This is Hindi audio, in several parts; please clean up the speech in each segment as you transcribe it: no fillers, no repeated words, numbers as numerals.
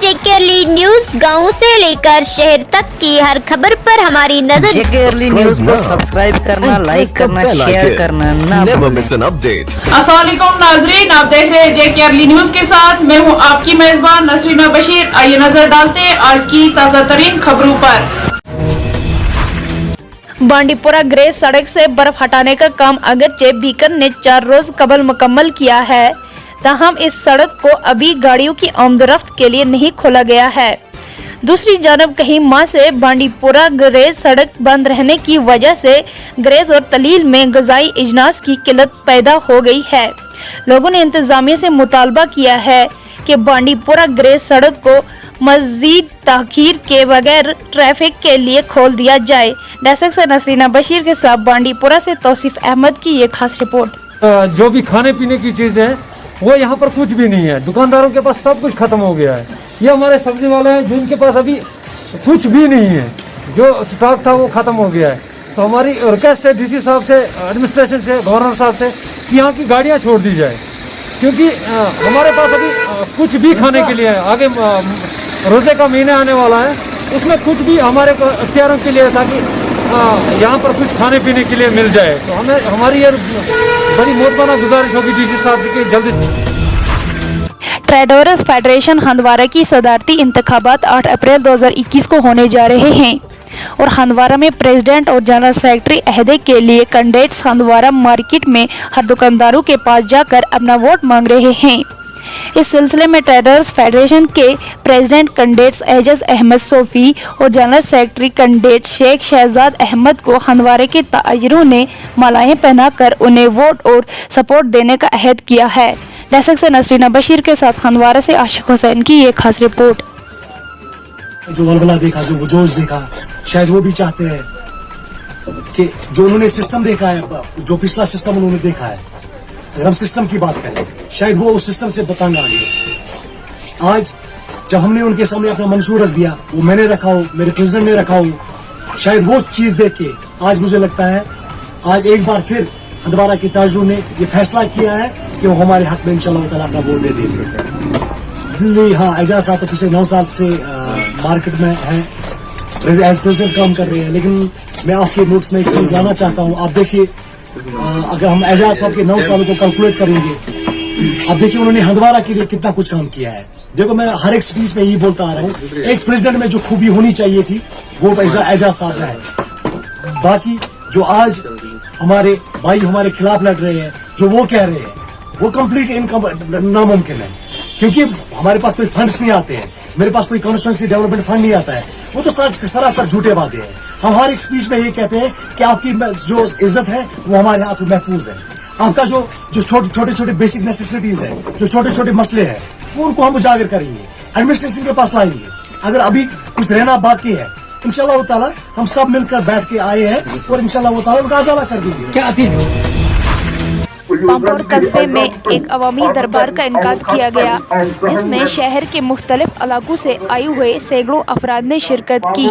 जेके अर्ली न्यूज गांव से लेकर शहर तक की हर खबर पर हमारी नजर। जेके अर्ली न्यूज को सब्सक्राइब करना, लाइक करना, शेयर करना ना भूलें। अस्सलाम वालेकुम नाजरीन, आप देख रहे हैं जेके अर्ली न्यूज के साथ मैं हूं आपकी मेजबान नसरीना बशीर। आइए नजर डालते हैं आज की ताज़ा तरीन खबरों पर। बांडीपुरा ग्रे सड़क से बर्फ हटाने का काम अगरचे बीकर ने 4 रोज कबल मुकम्मल किया है, ताहम इस सड़क को अभी गाड़ियों की आमदोरफ्त के लिए नहीं खोला गया है। दूसरी जानब कहीं माह से बांडीपुरा ग्रेज सड़क बंद रहने की वजह से ग्रेज और तलील में ग़िज़ाई अजनास की किल्लत पैदा हो गई है। लोगों ने इंतजामिया से मुतालबा किया है कि बांडीपुरा ग्रेज सड़क को मजीद ताखीर के बगैर ट्रैफिक के लिए खोल दिया जाए। डेस्क से नसरीना बशीर के साथ बांडीपुरा से तौसीफ अहमद की ये खास रिपोर्ट। जो भी खाने पीने की चीज़ है वो यहाँ पर कुछ भी नहीं है, दुकानदारों के पास सब कुछ खत्म हो गया है। ये हमारे सब्जी वाले हैं जिनके पास अभी कुछ भी नहीं है, जो स्टॉक था वो खत्म हो गया है। तो हमारी रिक्वेस्ट है डीसी साहब से, एडमिनिस्ट्रेशन से, गवर्नर साहब से कि यहाँ की गाड़ियाँ छोड़ दी जाए, क्योंकि हमारे पास अभी कुछ भी खाने के लिए है। आगे रोज़े का महीना आने वाला है, उसमें कुछ भी हमारे अख्तियारों के लिए ताकि यहाँ पर कुछ खाने पीने के लिए मिल जाए। तो हमें हमारी ये बड़ी मोहतबाना गुजारिश होगी डीसी साहब की जल्दी। ट्रेडर्स फेडरेशन हंदवारा की सदारती इंतखाबात 8 अप्रैल 2021 को होने जा रहे हैं और हंदवारा में प्रेसिडेंट और जनरल सेक्रेटरी अहदे के लिए कैंडिडेट्स हंदवारा मार्केट में हर दुकानदारों के पास जाकर अपना वोट मांग रहे हैं। इस सिलसिले में ट्रेडर्स फेडरेशन के प्रेसिडेंट कैंडिडेट्स एजाज अहमद सोफी और general secretary candidate Sheikh Shahzad Ahmad को हंदवारे के ताजिरों ने मालाएं पहनाकर उन्हें वोट और सपोर्ट देने का अहद किया है। डेस्क से नसरीना बशीर के साथ हंदवारा से आशिक हुसैन की ये खास रिपोर्ट। जो वलवला देखा, जो वो जोश देखा, शायद वो भी चाहते हैं कि जो उन्होंने सिस्टम देखा है, जो पिछला सिस्टम उन्होंने देखा है, अगर हम सिस्टम की बात करें, शायद वो उस सिस्टम से बतांग आ गए। आज जब हमने उनके सामने अपना मंशूर रख दिया, वो मैंने रखा हो, मेरे प्रेसिडेंट ने रखा हो, शायद वो चीज देख के आज मुझे लगता है आज एक बार फिर हंदवारा के ताजरों ने ये फैसला किया है कि वो हमारे हक में इंशाल्लाह ताला अपना वोट दे देंगे। दिल्ली, हाँ, एजाज साहब तो पिछले 9 साल से मार्केट में है, एज प्रेसिडेंट काम कर रहे हैं, लेकिन मैं आपके नोट्स में एक चीज लाना चाहता हूँ। आप देखिए, अगर हम एजाज साहब के 9 सालों को कैलकुलेट करेंगे, अब देखिए उन्होंने हंदवारा के लिए कितना कुछ काम किया है। देखो, मैं हर एक स्पीच में यही बोलता आ रहा हूँ, एक प्रेसिडेंट में जो खूबी होनी चाहिए थी वो एजाज साहब का है। बाकी जो आज हमारे भाई हमारे खिलाफ लड़ रहे हैं, जो वो कह रहे हैं, वो कंप्लीट नामुमकिन है, क्योंकि हमारे पास कोई फंड्स नहीं आते हैं, मेरे पास कोई कॉन्स्टिट्यूंसी डेवलपमेंट फंड नहीं आता है। वो तो सरासर झूठे बातें हैं। हम हर एक स्पीच में ये कहते हैं कि आपकी जो इज्जत है वो हमारे हाथ में महफूज है। आपका जो छोटे छोटे बेसिक नेसेसिटीज है, जो छोटे छोटे मसले हैं, वो उनको हम उजागर करेंगे, एडमिनिस्ट्रेशन के पास लाएंगे। अगर अभी कुछ रहना बाकी है, इंशाल्लाह ताला हम सब मिलकर बैठ के आए हैं और इंशाल्लाह ताला उनका अज़ाला कर देंगे। पांपोर कस्बे में एक अवामी दरबार का इनकाद किया गया, जिसमें शहर के मुख्तलिफ इलाकों से आए हुए सैकड़ों अफराद ने शिरकत की।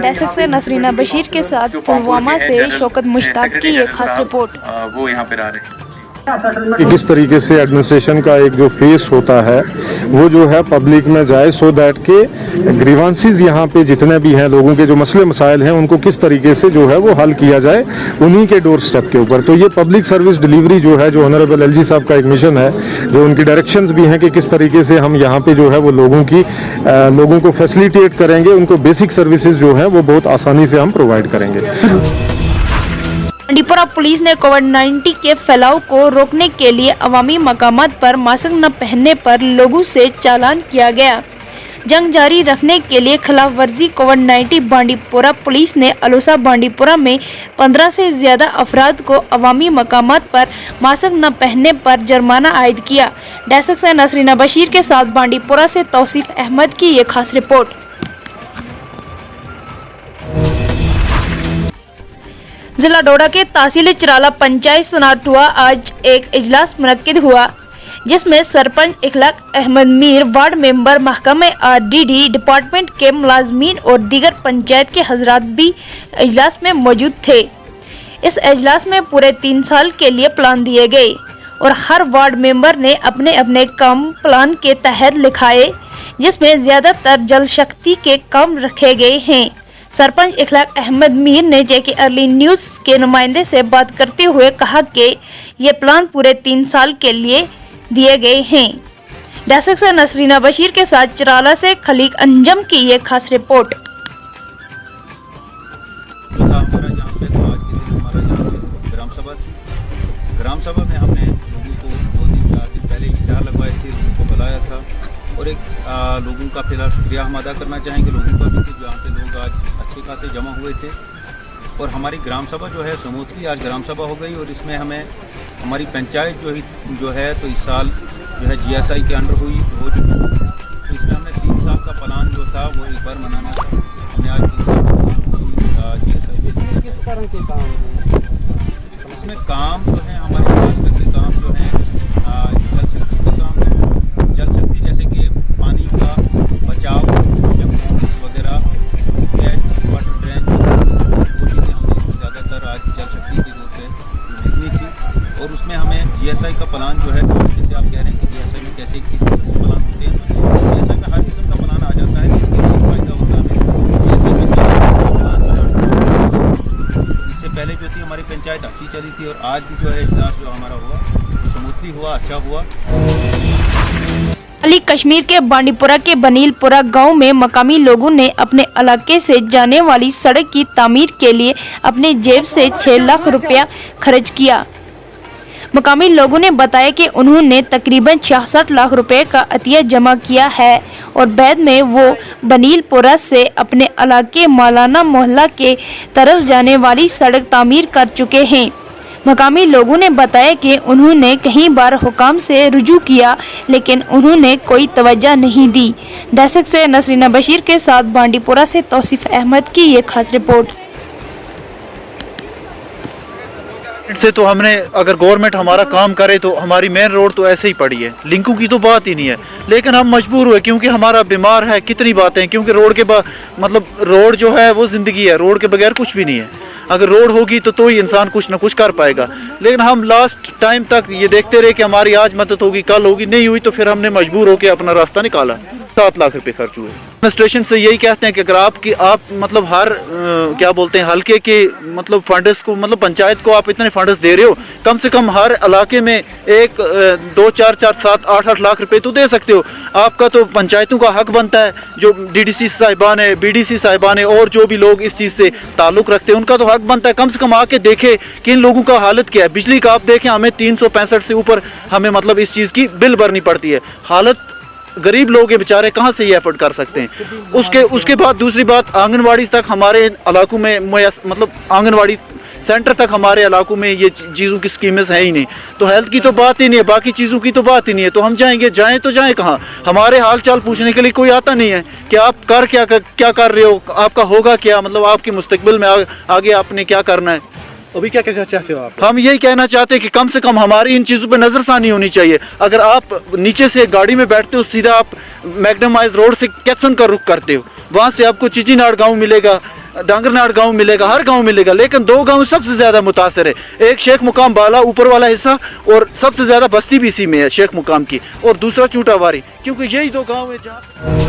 डेस्क से नसरीना बशीर के साथ पुलवामा से शौकत मुश्ताक की एक खास रिपोर्ट। वो यहाँ पे आ रहे हैं कि किस तरीके से एडमिनिस्ट्रेशन का एक जो फेस होता है वो जो है पब्लिक में जाए, सो दैट के ग्रीवांसीज यहाँ पे जितने भी हैं, लोगों के जो मसले मसाइल हैं, उनको किस तरीके से जो है वो हल किया जाए उन्हीं के डोर स्टेप के ऊपर। तो ये पब्लिक सर्विस डिलीवरी जो है, जो ऑनरेबल एलजी साहब का एक मिशन है, जो उनकी डायरेक्शंस भी हैं कि किस तरीके से हम यहाँ पे जो है वो लोगों को फैसिलिटेट करेंगे, उनको बेसिक सर्विसेज जो है वो बहुत आसानी से हम प्रोवाइड करेंगे। बांडीपुरा पुलिस ने कोविड-19 के फैलाव को रोकने के लिए अवामी मकामात पर मास्क न पहनने पर लोगों से चालान किया गया। जंग जारी रखने के लिए खिलाफ वर्जी कोविड-19 बांडीपुरा पुलिस ने अलूसा बांडीपुरा में 15 से ज्यादा अफराद को अवामी मकामात पर मास्क न पहनने पर जुर्माना आयद किया। डेस्क से नसरीना बशीर के साथ बांडीपुरा से तौसीफ अहमद की ये खास रिपोर्ट। जिला डोडा के तहसील चिराला पंचायत सुनाटुआ आज एक इजलास मुनक्किद हुआ, जिसमें सरपंच इखलाक अहमद मीर, वार्ड मेंबर, महकमे आरडीडी डिपार्टमेंट के मुलाजमीन और दीगर पंचायत के हजरात भी इजलास में मौजूद थे। इस इजलास में पूरे 3 साल के लिए प्लान दिए गए और हर वार्ड मेंबर ने अपने अपने काम प्लान के तहत लिखाए, जिसमें ज्यादातर जल शक्ति के काम रखे गए हैं। सरपंच इखलाक अहमद मीर ने जेके अर्ली न्यूज के नुमाइंदे से बात करते हुए कहा कि ये प्लान पूरे 3 साल के लिए दिए गए हैं। डेस्क से नसरीना बशीर के साथ चिराला से खलीक अंजम की ये खास रिपोर्ट। ग्राम सभा में हमने लोगों को 2-4 दिन पहले इश्तिहार लगवाए थे, लोगों को बुलाया था और एक लोगों का फिलहाल शुक्रिया हम अदा करना चाहेंगे लोगों का भी, जहाँ पे लोग आज अच्छे खासे जमा हुए थे। और हमारी ग्राम सभा जो है स्मूथली आज ग्राम सभा हो गई और इसमें हमें हमारी पंचायत जो है तो इस साल जो है GSI के अंडर हो चुकी है। तो इसमें हमने 3 साल का प्लान जो था वो एक बार मनाना था। हमने आज 3 साल का GSI किस तरह के काम इसमें काम जो है हमारे खास करके काम जो है जल शक्ति के काम है। जल शक्ति जैसे कि पानी का बचाव वगैरह, वाटर ड्रेन, वो चीज़ें हमने इसमें ज़्यादातर आज जल शक्ति की जो है देखनी थी। और उसमें हमें GSI का प्लान जो है, जैसे आप कह रहे हैं कि GSI में कैसे किस तरह से प्लान होते हैं, तो GSI में हर किस्म का प्लान आ जाता है, इसका फ़ायदा होता है हमें। GSI में इससे पहले जो थी हमारी पंचायत अच्छी चली थी और आज भी जो है इजलास जो हमारा हुआ स्मूथली हुआ, अच्छा हुआ। अली कश्मीर के बांडीपुरा के बनीलपुरा गांव में मकामी लोगों ने अपने इलाके से जाने वाली सड़क की तामीर के लिए अपने जेब से 6 लाख रुपया खर्च किया। मकामी लोगों ने बताया कि उन्होंने तकरीबन 66 लाख रुपए का अतिया जमा किया है और बाद में वो बनीलपुरा से अपने इलाके मौलाना मोहल्ला के तरफ जाने वाली सड़क तामीर कर चुके हैं। मकामी लोगों ने बताया कि उन्होंने कई बार हुकाम से रुजू किया लेकिन उन्होंने कोई तवज्जो नहीं दी। डेस्क से नसरीना बशीर के साथ बांडीपुरा से तौसीफ अहमद की ये खास रिपोर्ट। से तो हमने अगर गवर्नमेंट हमारा काम करे तो हमारी मेन रोड तो ऐसे ही पड़ी है, लिंकों की तो बात ही नहीं है, लेकिन हम मजबूर हुए क्योंकि हमारा बीमार है। कितनी बातें, क्योंकि रोड के मतलब रोड जो है वो जिंदगी है, रोड के बगैर कुछ भी नहीं है। अगर रोड होगी तो ही इंसान कुछ ना कुछ कर पाएगा। लेकिन हम लास्ट टाइम तक ये देखते रहे कि हमारी आज मदद होगी, कल होगी, नहीं हुई तो फिर हमने मजबूर होकर अपना रास्ता निकाला। 7 लाख रुपए खर्च हुए। एडमिनिस्ट्रेशन से यही कहते हैं कि अगर आप मतलब हर क्या बोलते हैं हल्के के मतलब फंड्स को, मतलब पंचायत को आप इतने फंड्स दे रहे हो, कम से कम हर इलाके में 1, 2, 4, 4, 7, 8 लाख रुपए तो दे सकते हो। आपका तो पंचायतों का हक बनता है, जो DDC साहिबान है, BDC साहिबान है और जो भी लोग इस चीज़ से ताल्लुक़ रखते हैं उनका तो हक बनता है कम से कम आके देखे कि इन लोगों का हालत क्या है। बिजली का आप देखें, हमें 365 से ऊपर हमें मतलब इस चीज़ की बिल भरनी पड़ती है। हालत गरीब लोग हैं बेचारे, कहाँ से ये एफर्ट कर सकते हैं। उसके बाद दूसरी बात, आंगनवाड़ी तक हमारे इलाकों में मतलब आंगनवाड़ी सेंटर तक हमारे इलाकों में ये चीज़ों की स्कीमें है ही नहीं। तो हेल्थ की तो बात ही नहीं है, बाकी चीज़ों की तो बात ही नहीं है। तो हम जाएं तो जाएं कहाँ? हमारे हाल चाल पूछने के लिए कोई आता नहीं है कि आप क्या कर रहे हो, आपका होगा क्या, मतलब आपके मुस्तकबिल में आगे आपने क्या करना है। अभी क्या कहना चाहते हो आप? हम यही कहना चाहते हैं कि कम से कम हमारी इन चीज़ों पे नज़रसानी होनी चाहिए। अगर आप नीचे से गाड़ी में बैठते हो, सीधा आप मैग्नमाइज रोड से कैथसन का रुख करते हो, वहाँ से आपको चिचीनाड़ गांव मिलेगा, डांगरनाड़ गांव मिलेगा, हर गांव मिलेगा, लेकिन 2 गांव सबसे ज़्यादा मुतासर है। एक शेख मुकाम बाला ऊपर वाला हिस्सा और सबसे ज़्यादा बस्ती भी इसी में है शेख मुकाम की, और दूसरा चूटावारी, क्योंकि यही 2 गाँव है जहाँ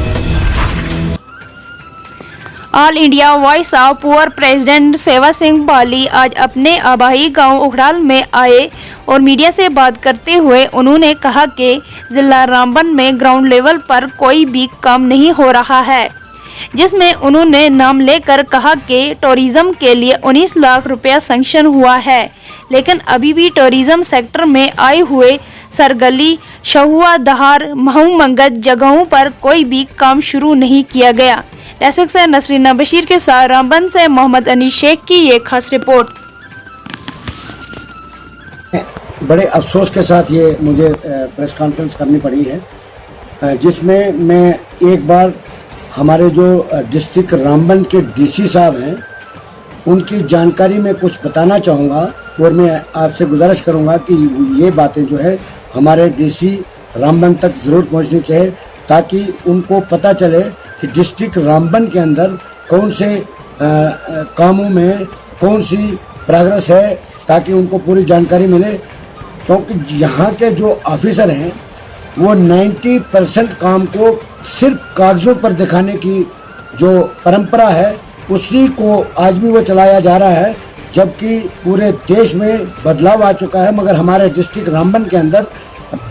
all India voice of poor president सेवा सिंह बाली आज अपने आबाई गांव उखड़ाल में आए और मीडिया से बात करते हुए उन्होंने कहा कि जिला रामबन में ग्राउंड लेवल पर कोई भी काम नहीं हो रहा है, जिसमें उन्होंने नाम लेकर कहा कि टूरिज्म के लिए 19 लाख रुपया सैंक्शन हुआ है, लेकिन अभी भी टूरिज्म सेक्टर में आए हुए सरगली, शहुआ, दहार, महू मंगत जगहों पर कोई भी काम शुरू नहीं किया गया। डेस्क से नसरीना बशीर के साथ रामबन से मोहम्मद अनी शेख की ये खास रिपोर्ट। बड़े अफसोस के साथ ये मुझे प्रेस कॉन्फ्रेंस करनी पड़ी है, जिसमें मैं एक बार हमारे जो डिस्ट्रिक्ट रामबन के DC साहब हैं उनकी जानकारी में कुछ बताना चाहूँगा, और मैं आपसे गुजारिश करूँगा कि ये बातें जो है हमारे DC रामबन तक ज़रूर पहुँचनी चाहिए, ताकि उनको पता चले कि डिस्ट्रिक्ट रामबन के अंदर कौन से कामों में कौन सी प्रोग्रेस है, ताकि उनको पूरी जानकारी मिले। क्योंकि यहाँ के जो ऑफिसर हैं वो 90% काम को सिर्फ कागजों पर दिखाने की जो परंपरा है उसी को आज भी वो चलाया जा रहा है, जबकि पूरे देश में बदलाव आ चुका है। मगर हमारे डिस्ट्रिक्ट रामबन के अंदर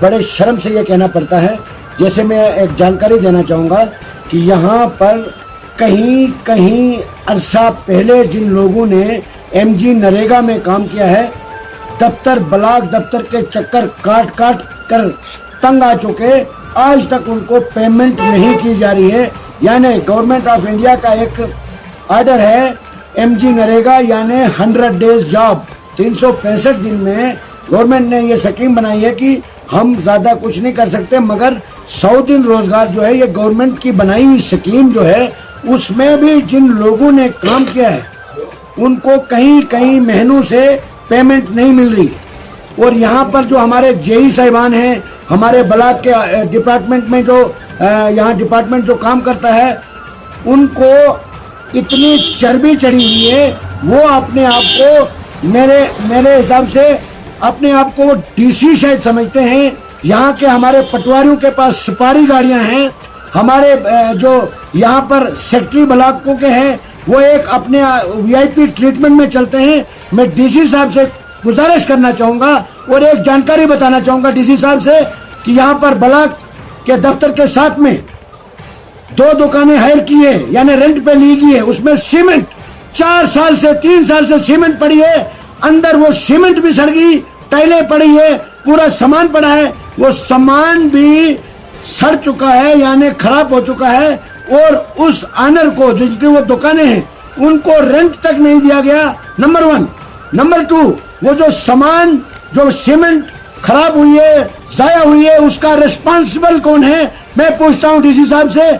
बड़े शर्म से ये कहना पड़ता है, जैसे मैं एक जानकारी देना चाहूँगा कि यहाँ पर कहीं कहीं अरसा पहले जिन लोगों ने MG नरेगा में काम किया है, दफ्तर ब्लॉक दफ्तर के चक्कर काट काट कर तंग आ चुके, आज तक उनको पेमेंट नहीं की जा रही है। यानी गवर्नमेंट ऑफ इंडिया का एक ऑर्डर है MG नरेगा यानी 100 डेज जॉब, 365 दिन में गवर्नमेंट ने ये स्कीम बनाई है कि हम ज्यादा कुछ नहीं कर सकते, मगर 100 दिन रोजगार जो है ये गवर्नमेंट की बनाई हुई स्कीम जो है उसमें भी जिन लोगों ने काम किया है उनको कहीं कहीं महीनों से पेमेंट नहीं मिल रही। और यहाँ पर जो हमारे जेई साहिबान हैं, हमारे ब्लॉक के डिपार्टमेंट में जो यहाँ डिपार्टमेंट जो काम करता है, उनको इतनी चर्बी चढ़ी हुई है, वो अपने आप को मेरे हिसाब से अपने आप को DC शायद समझते हैं। यहाँ के हमारे पटवारियों के पास सुपारी गाड़ियाँ हैं, हमारे जो यहाँ पर सेक्रेटरी ब्लॉकों के हैं वो एक अपने VIP ट्रीटमेंट में चलते हैं। मैं DC साहब से गुजारिश करना चाहूँगा और एक जानकारी बताना चाहूँगा DC साहब से कि यहाँ पर ब्लॉक के दफ्तर के साथ में 2 दुकानें हायर की है, यानी रेंट पे ली गई है, उसमें सीमेंट 3 साल से सीमेंट पड़ी है, अंदर वो सीमेंट भी सड़ गई, टाइलें पड़ी है, पूरा सामान पड़ा है, वो सामान भी सड़ चुका है यानी खराब हो चुका है। और उस ऑनर को जिनकी वो दुकानें हैं उनको रेंट तक नहीं दिया गया, नंबर 1। नंबर 2, वो जो सामान जो सीमेंट खराब हुई है, जाया हुई है, उसका रिस्पॉन्सिबल कौन है, मैं पूछता हूँ DC साहब से।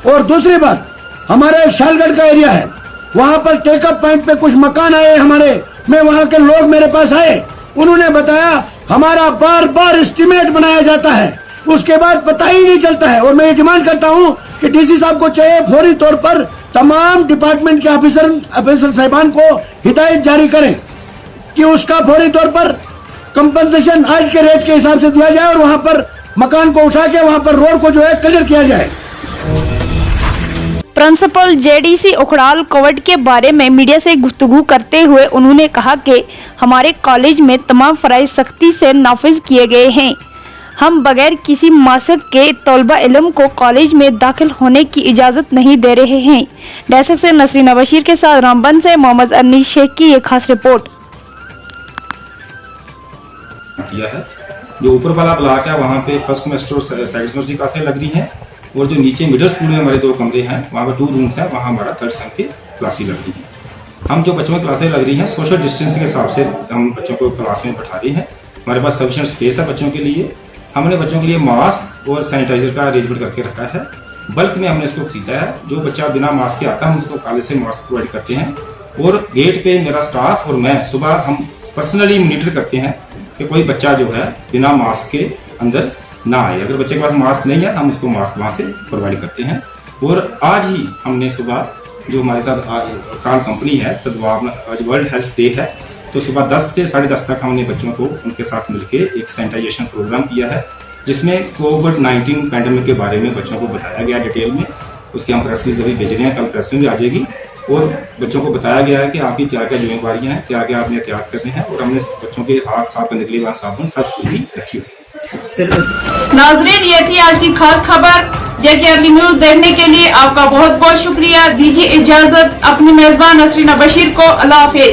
और दूसरी बात, हमारा एक शालगढ़ का एरिया है, वहां पर टेकअप पॉइंट पे कुछ मकान आए हमारे, मैं वहां के लोग मेरे पास आए, उन्होंने बताया हमारा बार बार एस्टीमेट बनाया जाता है, उसके बाद पता ही नहीं चलता है। और मैं ये डिमांड करता हूं कि DC साहब को चाहिए फौरी तौर पर तमाम डिपार्टमेंट के ऑफिसर साहिबान को हिदायत जारी करें कि उसका फौरी तौर पर कंपनसेशन आज के रेट के हिसाब से दिया जाए और वहां पर मकान को उठा के वहां पर रोड को जो है क्लियर किया जाए। प्रिंसिपल JDC उखड़ाल कोविड के बारे में मीडिया से गुफ्तगू करते हुए उन्होंने कहा कि हमारे कॉलेज में तमाम फराइज सख्ती से नाफिज किए गए हैं। हम बगैर किसी मासक के तलबा इल्म को कॉलेज में दाखिल होने की इजाज़त नहीं दे रहे हैं। डेस्क से नसरीना बशीर के साथ रामबन से मोहम्मद अनीस शेख की एक खास रिपोर्ट। किया है जो ऊपर वाला ब्लॉक है वहाँ पे फर्स्ट सेमेस्टर और सेकंड सेमेस्टर की क्लासें लग रही हैं, और जो नीचे मिडिल स्कूल में हमारे 2 कमरे हैं वहाँ पर 2 रूम्स हैं, वहाँ हमारा 3rd सेम पे क्लासें लग रही हैं। हम जो बच्चों की क्लासें लग रही हैं सोशल डिस्टेंसिंग के हिसाब से हम बच्चों को क्लास में बैठा रहे हैं। हमारे पास सफिशिएंट स्पेस है बच्चों के लिए। हमने बच्चों के लिए मास्क और सैनिटाइजर का अरेंजमेंट करके रखा है, बल्क में हमने इसको खरीदा है। जो बच्चा बिना मास्क के आता है हम उसको कॉलेज से मास्क प्रोवाइड करते हैं, और गेट पे मेरा स्टाफ और मैं सुबह हम पर्सनली मॉनिटर करते हैं कि कोई बच्चा जो है बिना मास्क के अंदर ना आए। अगर बच्चे के पास मास्क नहीं है हम उसको मास्क वहाँ से प्रोवाइड करते हैं। और आज ही हमने सुबह जो हमारे साथ उखड़ाल कंपनी है सद्भावना, आज वर्ल्ड हेल्थ डे है, तो सुबह 10 से 10:30 तक हमने बच्चों को उनके साथ मिलके एक सैनिटाइजेशन प्रोग्राम किया है, जिसमें कोविड-19 पैंडेमिक के बारे में बच्चों को बताया गया डिटेल में। उसकी हम प्रेस रिलीज अभी भेज रहे हैं, कल प्रेस में भी आ जाएगी। और बच्चों को बताया गया है कि आपकी क्या क्या जिम्मेवारियां हैं, क्या क्या आपने एहतियात करने हैं, और हमने बच्चों के हाथ साफ करने के लिए वहाँ साबुन सब सुविधा रखी हुई है। नाजरीन, ये थी आज की खास खबर। JKRL न्यूज देखने के लिए आपका बहुत बहुत शुक्रिया। दीजिए इजाजत अपनी मेजबान नसरीना बशीर को। अल्लाह हाफिज।